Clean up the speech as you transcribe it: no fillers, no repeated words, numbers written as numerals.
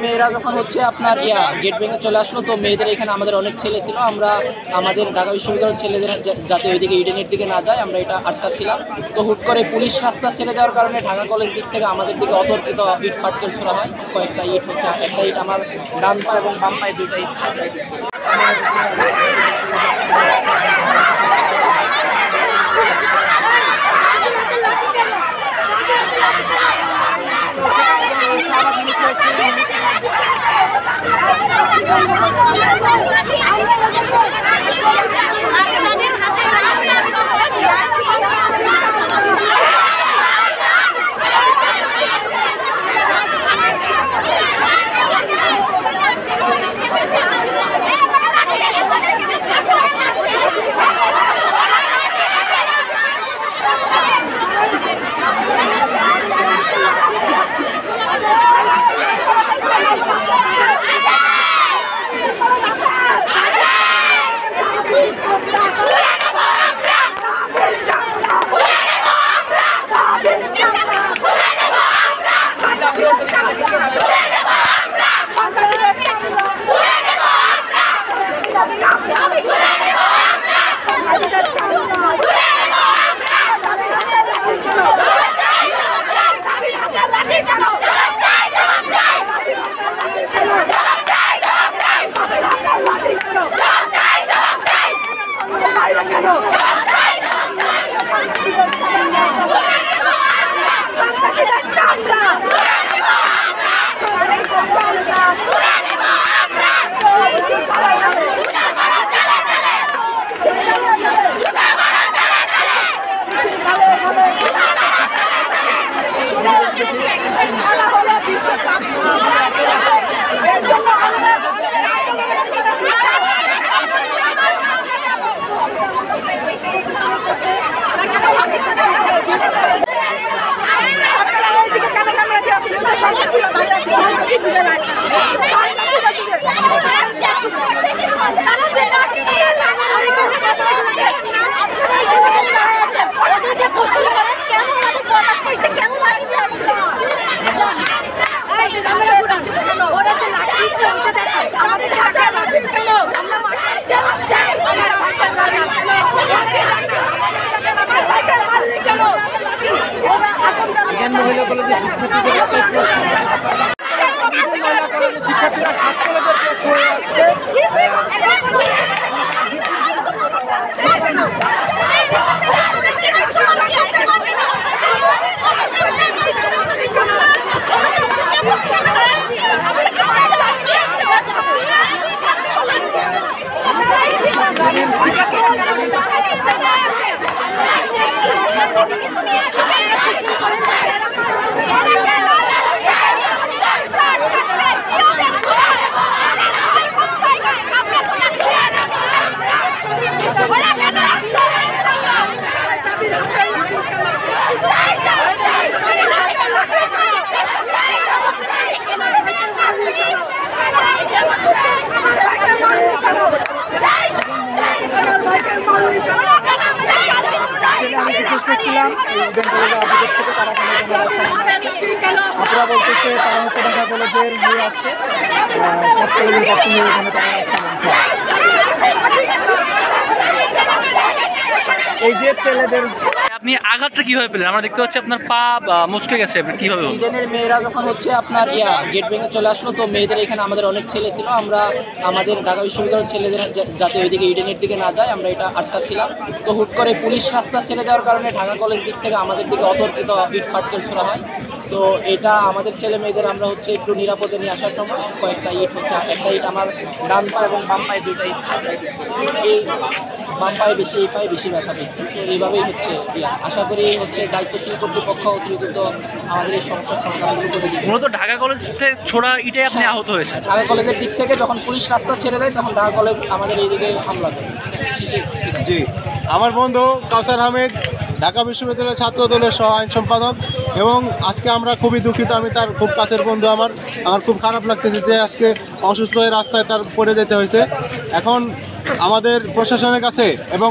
মেয়েরা যখন হচ্ছে আপনার গেট ভেঙে চলে আসলো, তো মেয়েদের এখানে আমাদের অনেক ছেলে ছিল, আমরা আমাদের ঢাকা বিশ্ববিদ্যালয়ের ছেলেদের যাতে ওইদিকে ইডেনের দিকে না যায় আমরা এটা আটকাচ্ছিলাম। তো হুট করে পুলিশ রাস্তা ছেড়ে দেওয়ার কারণে ঢাকা কলেজ দিক থেকে আমাদের দিকে অতর্কিত ইট পাটকেল ছোড়া হয়। কয়েকটা ইট হচ্ছে, একটা ইট আমার ডান পা এবং বাম পায়ে দুইটা ইট। আপনারা বলতেছে তারা হচ্ছে ঢাকা কলেজের নিয়ে আসছে, সব কলেজের ছাত্র নিয়ে এখানে তারা এই যে ছেলেদের। আপনি আঘাতটা কিভাবে পেলেন? আমরা দেখতে পাচ্ছি আপনার পা মুচকে গেছে, কিভাবে? ইডেনের মেয়েরা যখন হচ্ছে আপনার গেট ভেঙে চলে আসলো, তো মেয়েদের এখানে আমাদের অনেক ছেলে ছিল, আমরা আমাদের ঢাকা বিশ্ববিদ্যালয়ের ছেলেদের যাতে ওইদিকে ইডেনের দিকে না যায় আমরা এটা আটকাচ্ছিলাম। তো হুট করে পুলিশ রাস্তা ছেড়ে দেওয়ার কারণে ঢাকা কলেজ দিক থেকে আমাদের দিকে অতর্কিত ইট পাটকেল ছোড়া হয়। তো এটা আমাদের ছেলে মেয়েদের আমরা হচ্ছে একটু নিরাপদে নিয়ে আসার সময় কয়েকটা ইট হচ্ছে, একটা ইট আমার ডান পা এবং বাম পায়ে দুইটা ইট। এই বাম পায়ে বেশি, এই পায়ে বেশি ব্যথা পেয়েছে। তো এইভাবেই হচ্ছে আশা করি হচ্ছে দায়িত্বশীল কর্তৃপক্ষ দ্রুত আমাদের এই সমস্যার সমাধানগুলো করে দিবে। মূলত ঢাকা কলেজ থেকে ছোড়া ইটে আপনি আহত হয়েছে? ঢাকা কলেজের দিক থেকে যখন পুলিশ রাস্তা ছেড়ে দেয় তখন ঢাকা কলেজ আমাদের এই দিকে হামলা করে। জি, আমার বন্ধু কাউসার আহমেদ ঢাকা বিশ্ববিদ্যালয়ের ছাত্র দলের সহ আইন সম্পাদক, এবং আজকে আমরা খুবই দুঃখিত। আমি তার খুব কাছের বন্ধু, আমার খুব খারাপ লাগতেছে যে আজকে অসুস্থ হয়ে রাস্তায় তার পড়ে যেতে হয়েছে। এখন আমাদের প্রশাসনের কাছে এবং